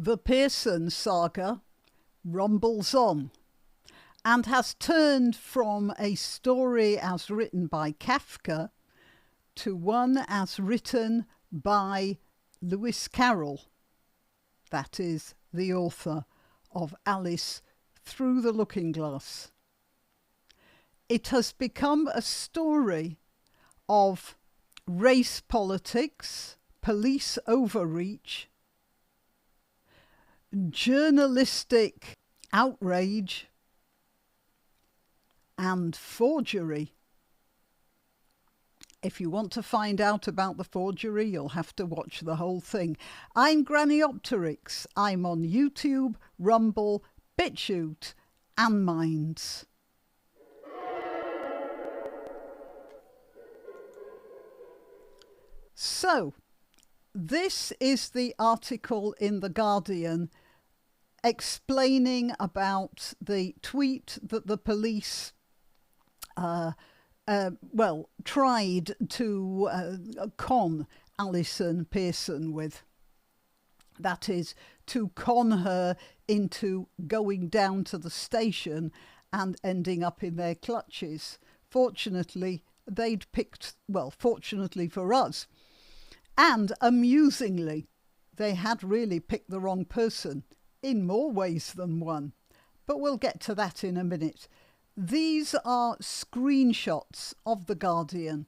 The Pearsons saga rumbles on and has turned from a story as written by Kafka to one as written by Lewis Carroll, that is, the author of Alice Through the Looking Glass. It has become a story of race politics, police overreach, journalistic outrage, and forgery. If you want to find out about the forgery, you'll have to watch the whole thing. I'm Grannyopteryx. I'm on YouTube, Rumble, BitChute, and Minds. So, this is the article in The Guardian explaining about the tweet that the police tried to con Allison Pearson with. That is, to con her into going down to the station and ending up in their clutches. Fortunately, fortunately for us, and amusingly, they had really picked the wrong person in more ways than one. But we'll get to that in a minute. These are screenshots of The Guardian.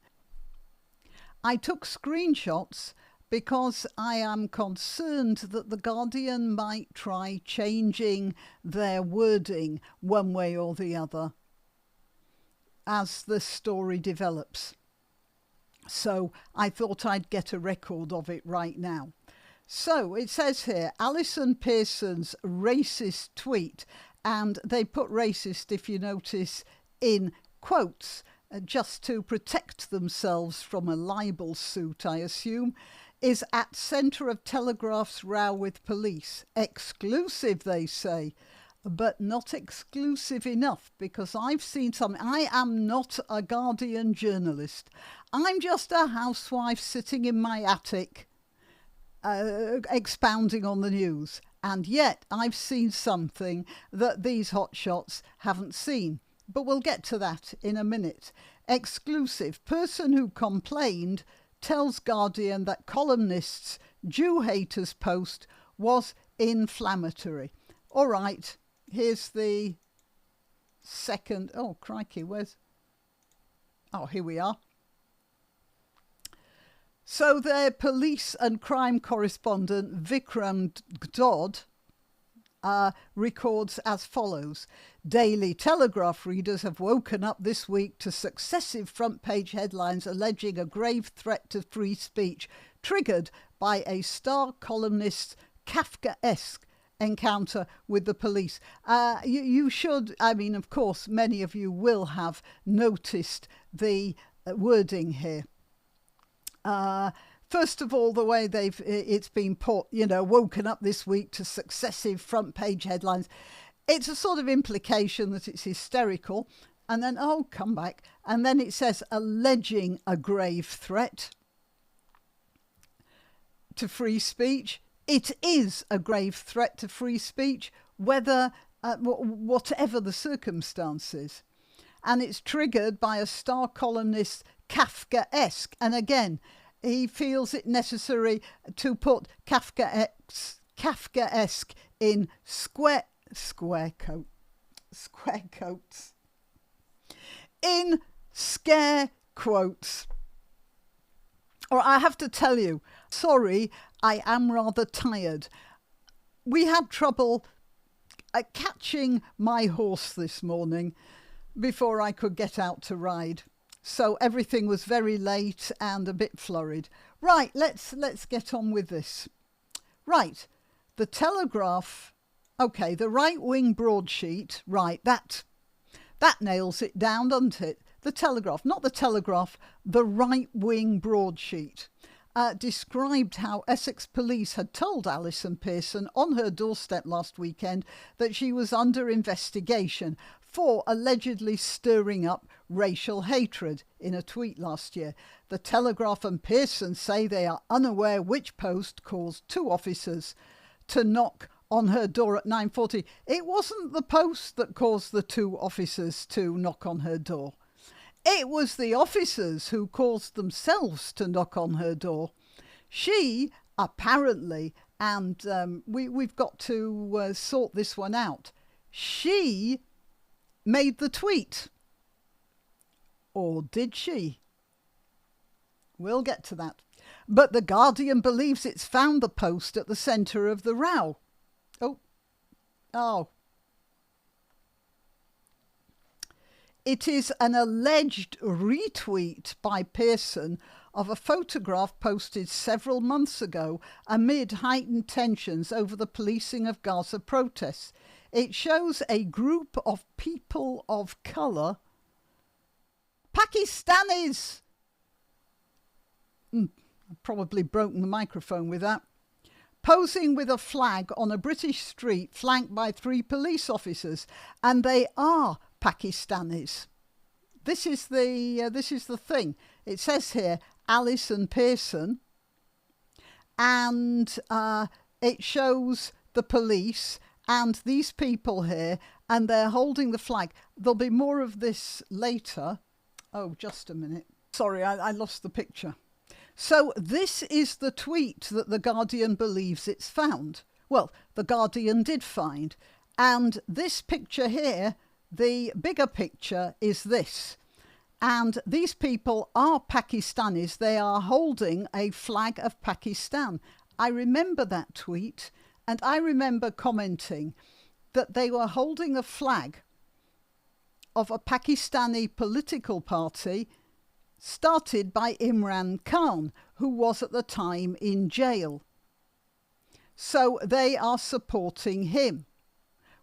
I took screenshots because I am concerned that The Guardian might try changing their wording one way or the other as the story develops. So I thought I'd get a record of it right now. So it says here, Allison Pearson's racist tweet, and they put racist, if you notice, in quotes, just to protect themselves from a libel suit, I assume, is at centre of Telegraph's row with police. Exclusive, they say, but not exclusive enough, because I've seen something. I am not a Guardian journalist. I'm just a housewife sitting in my attic expounding on the news. And yet I've seen something that these hotshots haven't seen. But we'll get to that in a minute. Exclusive. Person who complained tells Guardian that columnist's Jew haters post was inflammatory. All right, here's the second. Oh, crikey, where's... Oh, here we are. So their police and crime correspondent Vikram Dodd records as follows. Daily Telegraph readers have woken up this week to successive front-page headlines alleging a grave threat to free speech, triggered by a star columnist's Kafkaesque encounter with the police. You should, I mean, of course, many of you will have noticed the wording here. First of all, the way it's been put, woken up this week to successive front page headlines. It's a sort of implication that it's hysterical. And then, come back. And then it says alleging a grave threat to free speech. It is a grave threat to free speech, whatever the circumstances. And it's triggered by a star columnist Kafkaesque. And again, he feels it necessary to put Kafkaesque in square quotes. In scare quotes. Or I have to tell you, sorry, I am rather tired. We had trouble catching my horse this morning before I could get out to ride. So everything was very late and a bit flurried. Right, let's get on with this. Right, the Telegraph, okay, the right-wing broadsheet, right, that nails it down, doesn't it? The Telegraph, not the Telegraph, the right-wing broadsheet, described how Essex police had told Allison Pearson on her doorstep last weekend that she was under investigation for allegedly stirring up racial hatred in a tweet last year. The Telegraph and Pearson say they are unaware which post caused two officers to knock on her door at 9:40. It wasn't the post that caused the two officers to knock on her door. It was the officers who caused themselves to knock on her door. She apparently, and we've got to sort this one out, she made the tweet. Or did she? We'll get to that. But The Guardian believes it's found the post at the centre of the row. Oh. It is an alleged retweet by Pearson of a photograph posted several months ago amid heightened tensions over the policing of Gaza protests. It shows a group of people of colour, Pakistanis. I've probably broken the microphone with that. Posing with a flag on a British street flanked by 3 police officers, and they are Pakistanis. This is the thing. It says here Allison Pearson, and it shows the police and these people here, and they're holding the flag. There'll be more of this later. Oh, just a minute. Sorry, I lost the picture. So this is the tweet that The Guardian believes it's found. Well, The Guardian did find. And this picture here, the bigger picture is this. And these people are Pakistanis. They are holding a flag of Pakistan. I remember that tweet, and I remember commenting that they were holding a flag of a Pakistani political party started by Imran Khan, who was at the time in jail. So they are supporting him,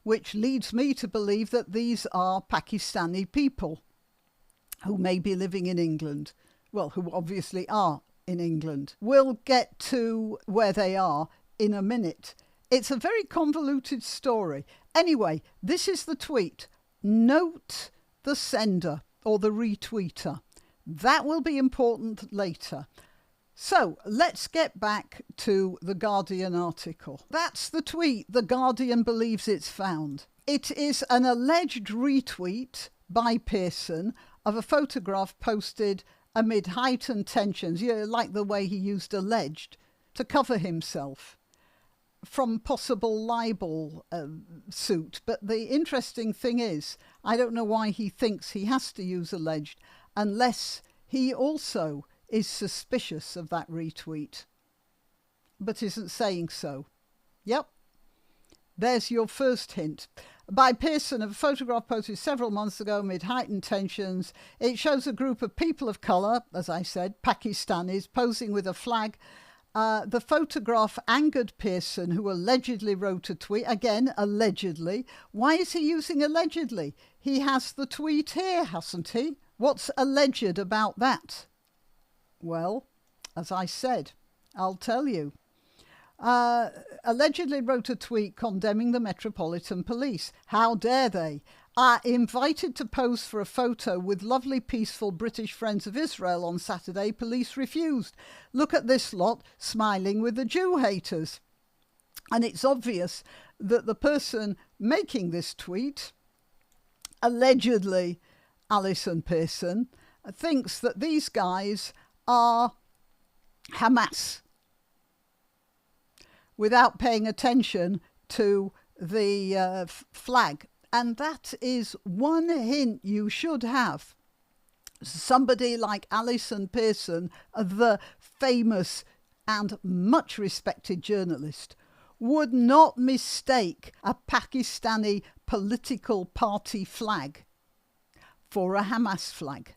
which leads me to believe that these are Pakistani people who may be living in England. Well, who obviously are in England. We'll get to where they are in a minute. It's a very convoluted story. Anyway, this is the tweet. Note the sender or the retweeter. That will be important later. So let's get back to the Guardian article. That's the tweet The Guardian believes it's found. It is an alleged retweet by Pearson of a photograph posted amid heightened tensions. You like the way he used alleged to cover himself from possible libel suit. But the interesting thing is, I don't know why he thinks he has to use alleged unless he also is suspicious of that retweet, but isn't saying so. Yep, there's your first hint. By Pearson, of a photograph posted several months ago amid heightened tensions. It shows a group of people of colour, as I said, Pakistanis, posing with a flag. The photograph angered Pearson, who allegedly wrote a tweet. Again, allegedly. Why is he using allegedly? He has the tweet here, hasn't he? What's alleged about that? Well, as I said, I'll tell you. Allegedly wrote a tweet condemning the Metropolitan Police. How dare they? Invited to pose for a photo with lovely peaceful British Friends of Israel on Saturday, police refused. Look at this lot smiling with the Jew haters. And it's obvious that the person making this tweet, allegedly Allison Pearson, thinks that these guys are Hamas, without paying attention to the flag. And that is one hint you should have. Somebody like Allison Pearson, the famous and much respected journalist, would not mistake a Pakistani political party flag for a Hamas flag.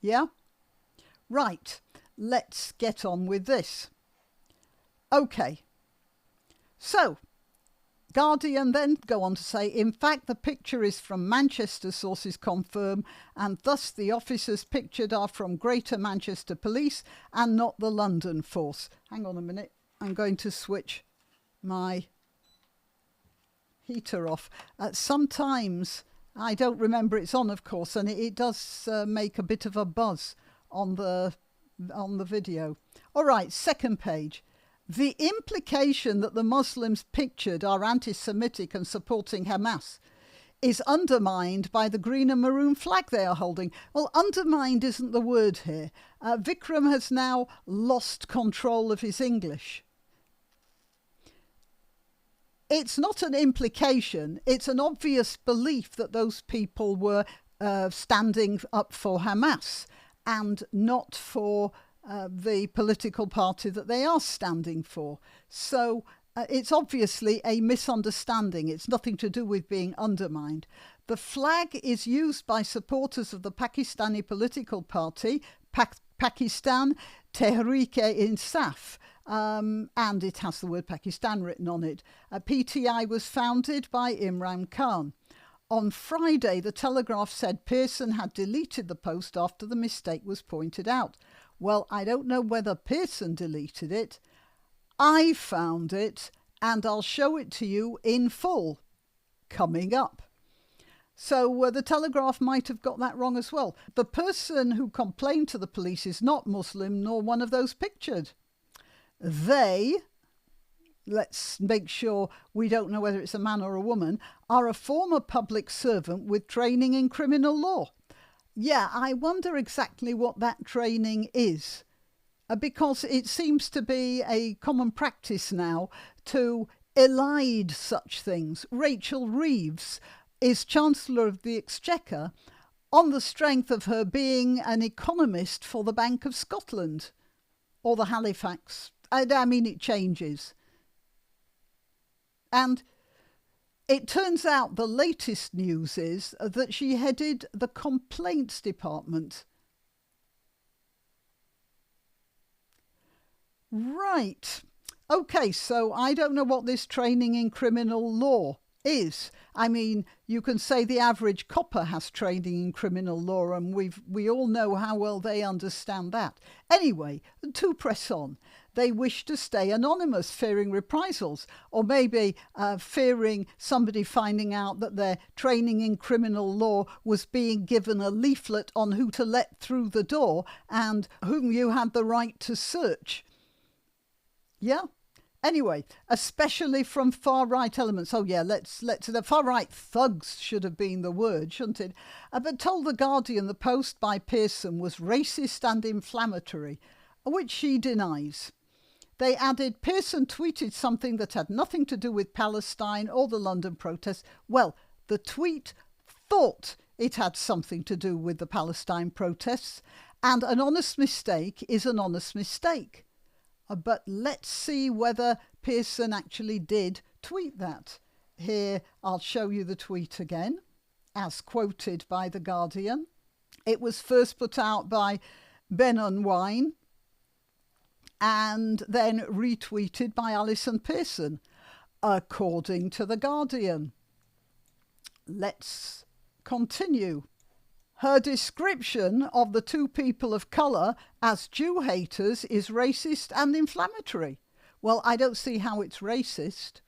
Yeah? Right, let's get on with this. Okay, so Guardian then go on to say, in fact, the picture is from Manchester, sources confirm, and thus the officers pictured are from Greater Manchester Police and not the London force. Hang on a minute, I'm going to switch my heater off. Sometimes I don't remember it's on, of course, and it does make a bit of a buzz on the video. All right, second page. The implication that the Muslims pictured are anti-Semitic and supporting Hamas is undermined by the green and maroon flag they are holding. Well, undermined isn't the word here. Vikram has now lost control of his English. It's not an implication, it's an obvious belief that those people were standing up for Hamas and not for the political party that they are standing for. So it's obviously a misunderstanding. It's nothing to do with being undermined. The flag is used by supporters of the Pakistani political party, Pakistan Tehreek-e-Insaf, and it has the word Pakistan written on it. PTI was founded by Imran Khan. On Friday, the Telegraph said Pearson had deleted the post after the mistake was pointed out. Well, I don't know whether Pearson deleted it. I found it, and I'll show it to you in full coming up. So the Telegraph might have got that wrong as well. The person who complained to the police is not Muslim, nor one of those pictured. They, let's make sure we don't know whether it's a man or a woman, are a former public servant with training in criminal law. Yeah, I wonder exactly what that training is, because it seems to be a common practice now to elide such things. Rachel Reeves is Chancellor of the Exchequer on the strength of her being an economist for the Bank of Scotland or the Halifax. I mean, it changes. And it turns out the latest news is that she headed the complaints department. Right. Okay, so I don't know what this training in criminal law is. I mean, you can say the average copper has training in criminal law, and we all know how well they understand that. Anyway, to press on. They wish to stay anonymous, fearing reprisals, or maybe fearing somebody finding out that their training in criminal law was being given a leaflet on who to let through the door and whom you had the right to search. Yeah? Anyway, especially from far-right elements. Oh yeah, let's the far-right thugs should have been the word, shouldn't it? But told The Guardian the post by Pearson was racist and inflammatory, which she denies. They added, Pearson tweeted something that had nothing to do with Palestine or the London protests. Well, the tweet thought it had something to do with the Palestine protests, and an honest mistake is an honest mistake. But let's see whether Pearson actually did tweet that. Here, I'll show you the tweet again, as quoted by The Guardian. It was first put out by Ben Unwine, and then retweeted by Allison Pearson, according to The Guardian. Let's continue. Her description of the two people of colour as Jew haters is racist and inflammatory. Well, I don't see how it's racist.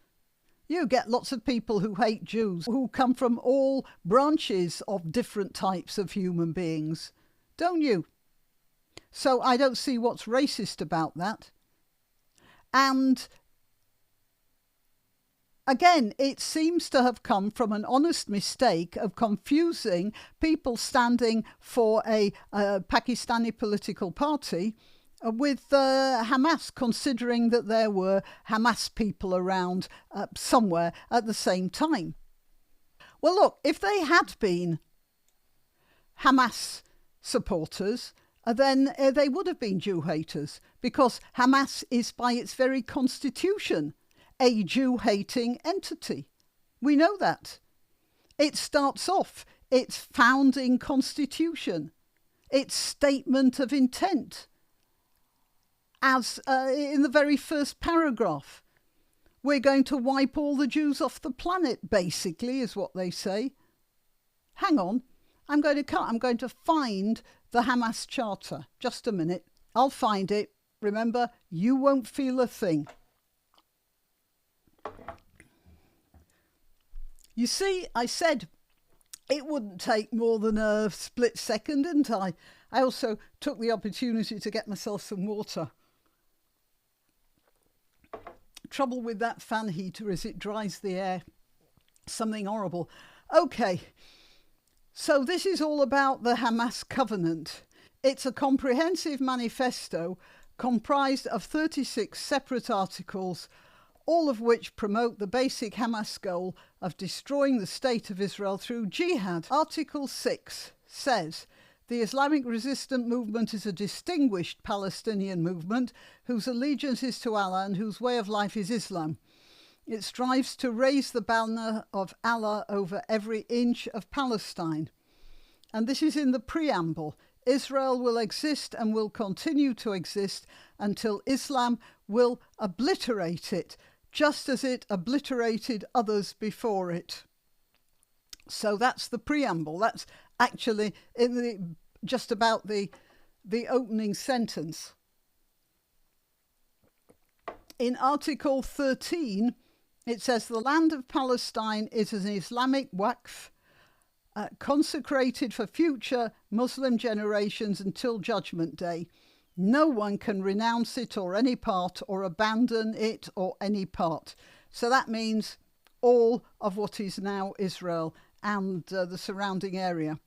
You get lots of people who hate Jews who come from all branches of different types of human beings, don't you? So I don't see what's racist about that. And again, it seems to have come from an honest mistake of confusing people standing for a Pakistani political party with Hamas, considering that there were Hamas people around somewhere at the same time. Well, look, if they had been Hamas supporters, then they would have been Jew haters, because Hamas is by its very constitution a Jew-hating entity. We know that. It starts off its founding constitution, its statement of intent, as in the very first paragraph. We're going to wipe all the Jews off the planet, basically, is what they say. Hang on, I'm going to find the Hamas Charter. Just a minute. I'll find it. Remember, you won't feel a thing. You see, I said it wouldn't take more than a split second, didn't I? I also took the opportunity to get myself some water. Trouble with that fan heater is it dries the air. Something horrible. Okay, so this is all about the Hamas covenant. It's a comprehensive manifesto comprised of 36 separate articles, all of which promote the basic Hamas goal of destroying the state of Israel through jihad. Article 6 says, the Islamic resistance movement is a distinguished Palestinian movement whose allegiance is to Allah and whose way of life is Islam. It strives to raise the banner of Allah over every inch of Palestine. And this is in the preamble. Israel will exist and will continue to exist until Islam will obliterate it, just as it obliterated others before it. So that's the preamble. That's actually just about the opening sentence. In Article 13, it says the land of Palestine is an Islamic waqf consecrated for future Muslim generations until Judgment Day. No one can renounce it or any part or abandon it or any part. So that means all of what is now Israel and the surrounding area.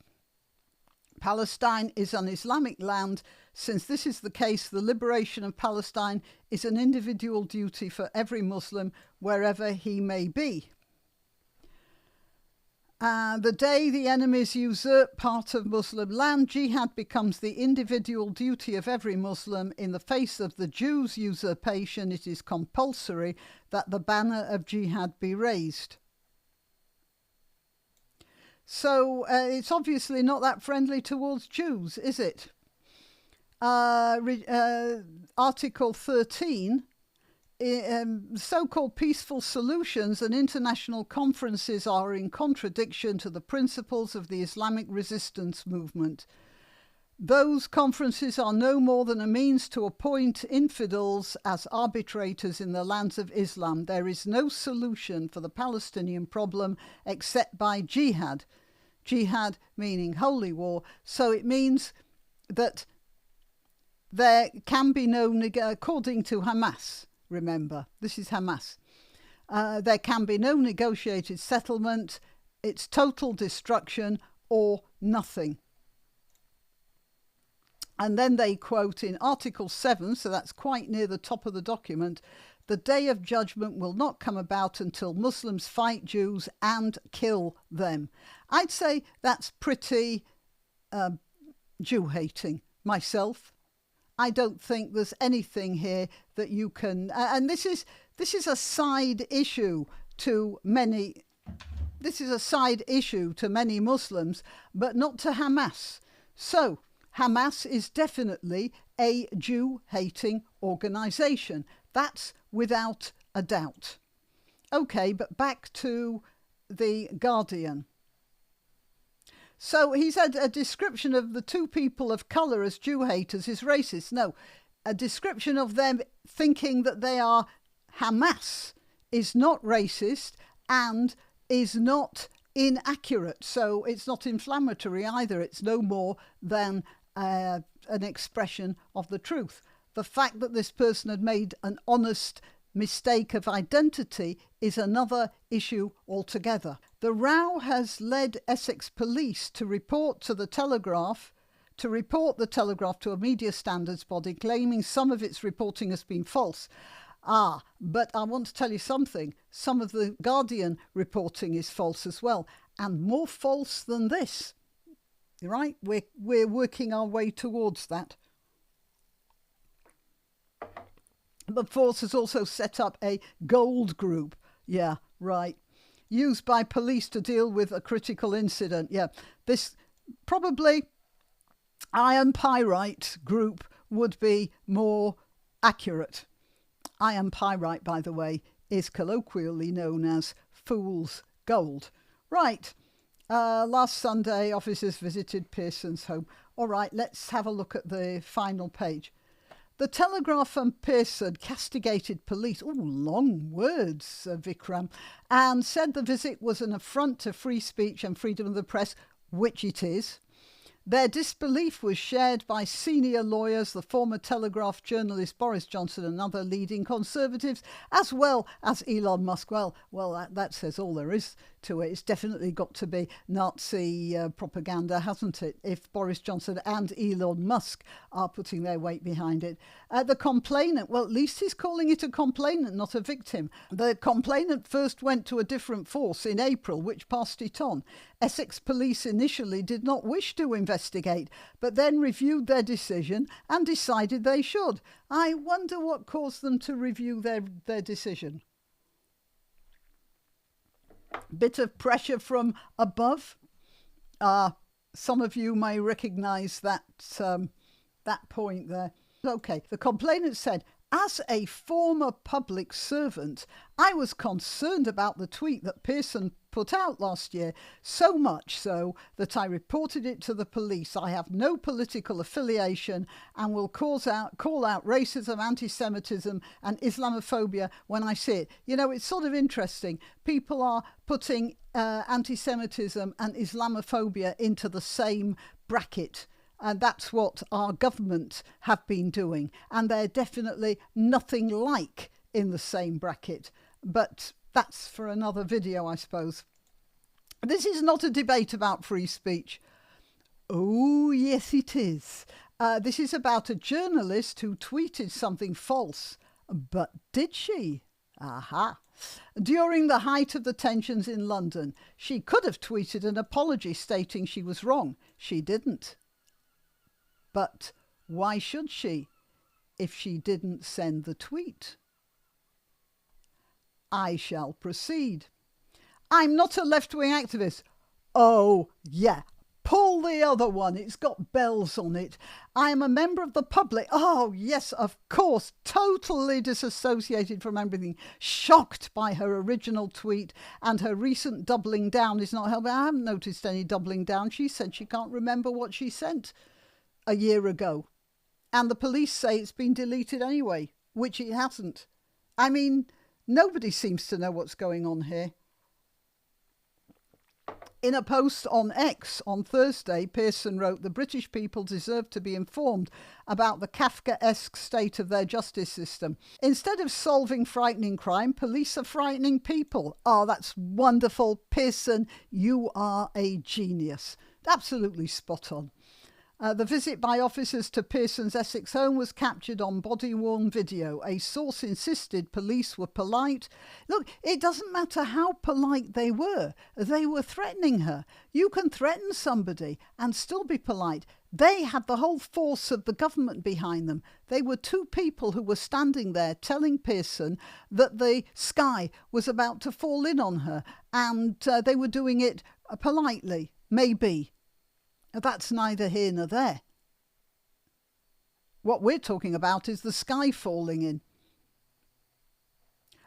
Palestine is an Islamic land. Since this is the case, the liberation of Palestine is an individual duty for every Muslim, wherever he may be. The day the enemies usurp part of Muslim land, jihad becomes the individual duty of every Muslim. In the face of the Jews' usurpation, it is compulsory that the banner of jihad be raised. So it's obviously not that friendly towards Jews, is it? Article 13, so-called peaceful solutions and international conferences are in contradiction to the principles of the Islamic resistance movement. Those conferences are no more than a means to appoint infidels as arbitrators in the lands of Islam. There is no solution for the Palestinian problem except by jihad. Jihad meaning holy war. So it means that there can be no, according to Hamas, remember, this is Hamas, there can be no negotiated settlement. It's total destruction or nothing. And then they quote in Article 7, so that's quite near the top of the document, the day of judgment will not come about until Muslims fight Jews and kill them. I'd say that's pretty Jew-hating myself. I don't think there's anything here that you can... and this is a side issue to many... This is a side issue to many Muslims, but not to Hamas. So Hamas is definitely a Jew-hating organisation. That's without a doubt. Okay, but back to the Guardian. So he said a description of the two people of colour as Jew haters is racist. No, a description of them thinking that they are Hamas is not racist and is not inaccurate. So it's not inflammatory either. It's no more than an expression of the truth. The fact that this person had made an honest mistake of identity is another issue altogether. The row has led Essex Police to report the Telegraph to a media standards body, claiming some of its reporting has been false. But I want to tell you something. Some of the Guardian reporting is false as well, and more false than this. Right? We're working our way towards that. The force has also set up a gold group. Yeah, right. Used by police to deal with a critical incident. Yeah, this probably iron pyrite group would be more accurate. Iron pyrite, by the way, is colloquially known as fool's gold. Right. Last Sunday, officers visited Pearsons' home. All right, let's have a look at the final page. The Telegraph and Pearson castigated police, long words, Vikram, and said the visit was an affront to free speech and freedom of the press, which it is. Their disbelief was shared by senior lawyers, the former Telegraph journalist Boris Johnson and other leading Conservatives, as well as Elon Musk. Well, that says all there is to it. It's definitely got to be Nazi propaganda, hasn't it, if Boris Johnson and Elon Musk are putting their weight behind it. The complainant, well, at least he's calling it a complainant, not a victim. The complainant first went to a different force in April, which passed it on. Essex police initially did not wish to investigate, but then reviewed their decision and decided they should. I wonder what caused them to review their decision. Bit of pressure from above. Some of you may recognise that point there. Okay, the complainant said, "As a former public servant, I was concerned about the tweet that Pearson put out last year, so much so that I reported it to the police. I have no political affiliation and will call out racism, anti-Semitism and Islamophobia when I see it." You know, it's sort of interesting. People are putting anti-Semitism and Islamophobia into the same bracket. And that's what our government have been doing. And they're definitely nothing like in the same bracket. But that's for another video, I suppose. This is not a debate about free speech. Oh, yes, it is. This is about a journalist who tweeted something false. But did she? Aha. During the height of the tensions in London, she could have tweeted an apology stating she was wrong. She didn't. But why should she if she didn't send the tweet? I shall proceed. I'm not a left-wing activist. Oh, yeah. Pull the other one. It's got bells on it. I am a member of the public. Oh, yes, of course. Totally disassociated from everything. Shocked by her original tweet, and her recent doubling down is not helping. I haven't noticed any doubling down. She said she can't remember what she sent a year ago. And the police say it's been deleted anyway, which it hasn't. I mean, nobody seems to know what's going on here. In a post on X on Thursday, Pearson wrote, "The British people deserve to be informed about the Kafkaesque state of their justice system. Instead of solving frightening crime, police are frightening people." Oh, that's wonderful. Pearson, you are a genius. Absolutely spot on. The visit by officers to Pearsons' Essex home was captured on body-worn video. A source insisted police were polite. Look, it doesn't matter how polite they were threatening her. You can threaten somebody and still be polite. They had the whole force of the government behind them. They were two people who were standing there telling Pearson that the sky was about to fall in on her, and they were doing it politely, maybe. That's neither here nor there. What we're talking about is the sky falling in.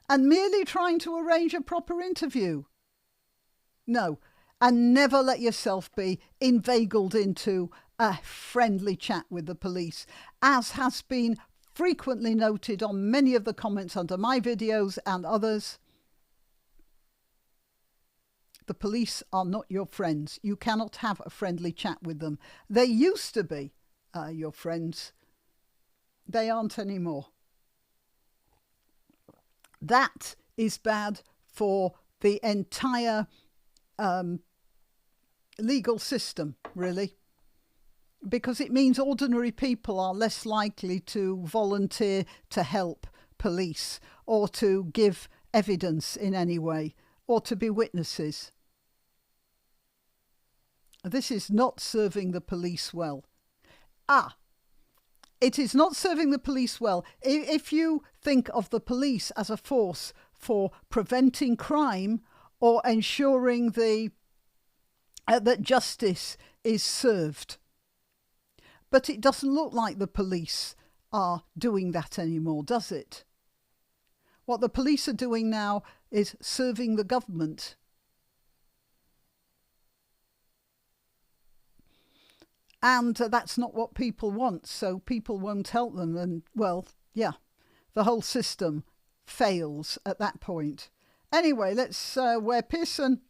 And merely trying to arrange a proper interview. No, and never let yourself be inveigled into a friendly chat with the police, as has been frequently noted on many of the comments under my videos and others. The police are not your friends. You cannot have a friendly chat with them. They used to be your friends. They aren't anymore. That is bad for the entire legal system, really, because it means ordinary people are less likely to volunteer to help police or to give evidence in any way, or to be witnesses. This is not serving the police well. It is not serving the police well. If you think of the police as a force for preventing crime or ensuring that justice is served. But it doesn't look like the police are doing that anymore, does it? What the police are doing now is serving the government. And that's not what people want, so people won't help them. And, well, yeah, the whole system fails at that point. Anyway, let's where Pearson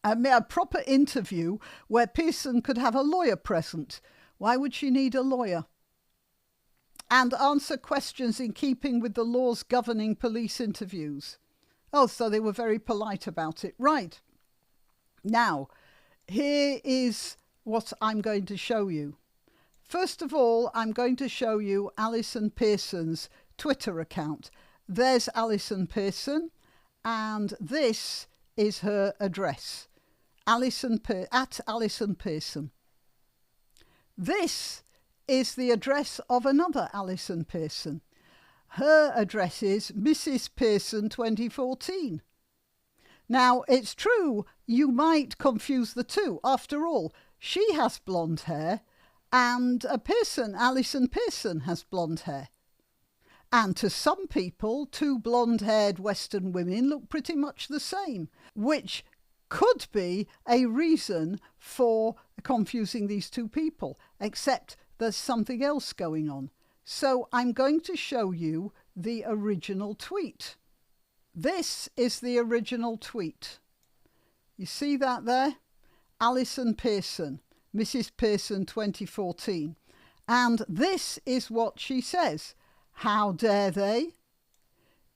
A proper interview where Pearson could have a lawyer present. Why would she need a lawyer? And answer questions in keeping with the laws governing police interviews. Oh, so they were very polite about it. Right. Now, here is what I'm going to show you. First of all, I'm going to show you Allison Pearsons' Twitter account. There's Allison Pearson, and this is her address. At Allison Pearson. This is the address of another Allison Pearson. Her address is Mrs. Pearson 2014. Now, it's true, you might confuse the two. After all, she has blonde hair and Allison Pearson, has blonde hair. And to some people, two blonde-haired Western women look pretty much the same, which could be a reason for confusing these two people, except there's something else going on. So I'm going to show you the original tweet. This is the original tweet. You see that there? Allison Pearson, Mrs. Pearson 2014. And this is what she says. How dare they?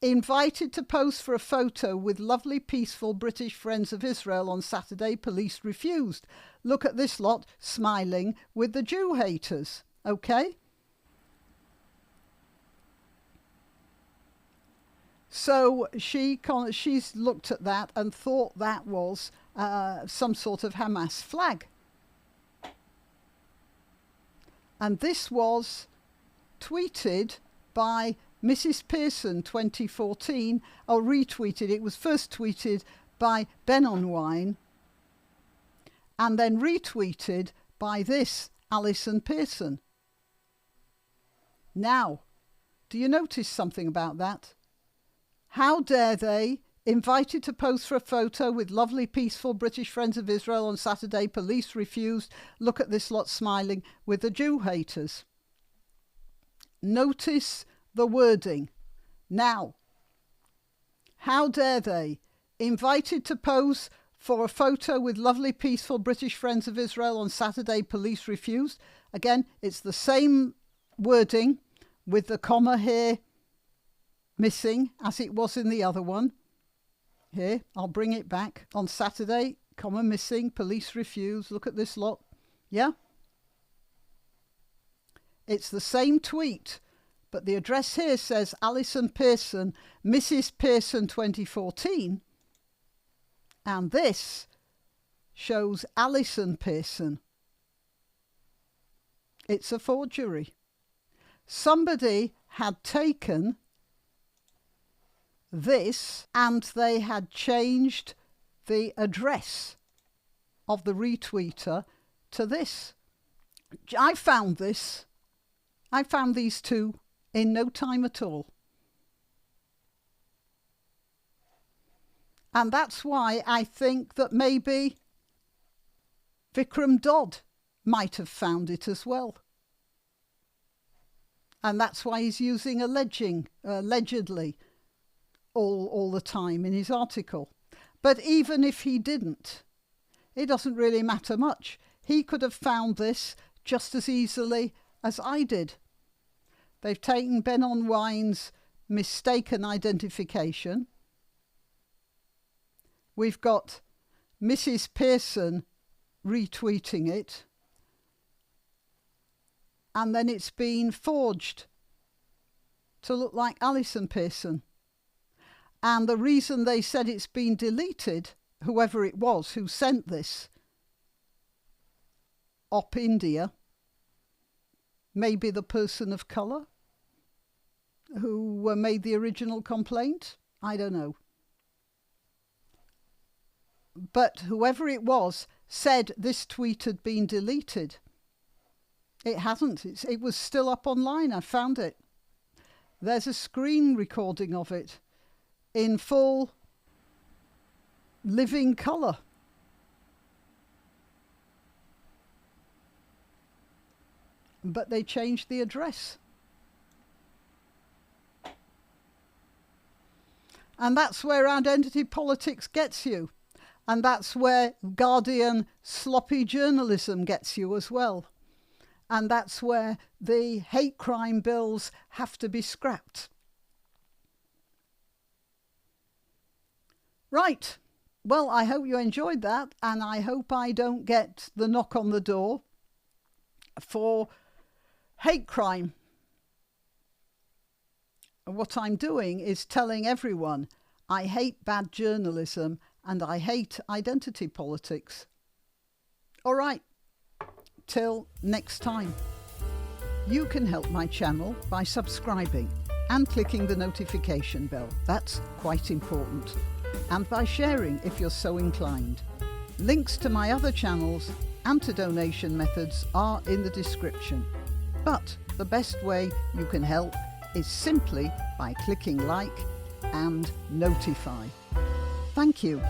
Invited to pose for a photo with lovely peaceful British Friends of Israel on Saturday, police refused. Look at this lot smiling with the Jew haters. Okay? So she's looked at that and thought that was some sort of Hamas flag. And this was tweeted by Mrs. Pearson 2014, or retweeted. It was first tweeted by Ben on Wine and then retweeted by this Allison Pearson. Now, do you notice something about that? How dare they? Invited to pose for a photo with lovely peaceful British Friends of Israel on Saturday, police refused. Look at this lot smiling with the Jew haters. Notice the wording. Now, how dare they? Invited to pose for a photo with lovely peaceful British Friends of Israel on Saturday, police refused. Again, it's the same wording with the comma here missing as it was in the other one. Here, I'll bring it back. On Saturday, comma missing, police refused. Look at this lot. Yeah? It's the same tweet, but the address here says Allison Pearson, Mrs. Pearson 2014, and this shows Allison Pearson. It's a forgery. Somebody had taken this and they had changed the address of the retweeter to this. I found this. I found these two in no time at all. And that's why I think that maybe Vikram Dodd might have found it as well. And that's why he's using allegedly all the time in his article. But even if he didn't, it doesn't really matter much. He could have found this just as easily as I did. They've taken Ben on Wine's mistaken identification. We've got Mrs. Pearson retweeting it. And then it's been forged to look like Allison Pearson. And the reason they said it's been deleted, whoever it was who sent this, Op India, maybe the person of colour who made the original complaint, I don't know. But whoever it was said this tweet had been deleted. It hasn't. It was still up online. I found it. There's a screen recording of it in full living colour. But they changed the address. And that's where identity politics gets you. And that's where Guardian sloppy journalism gets you as well. And that's where the hate crime bills have to be scrapped. Right. Well, I hope you enjoyed that, and I hope I don't get the knock on the door for hate crime. What I'm doing is telling everyone I hate bad journalism and I hate identity politics. All right, till next time. You can help my channel by subscribing and clicking the notification bell. That's quite important. And by sharing if you're so inclined. Links to my other channels and to donation methods are in the description. But the best way you can help is simply by clicking like and notify. Thank you.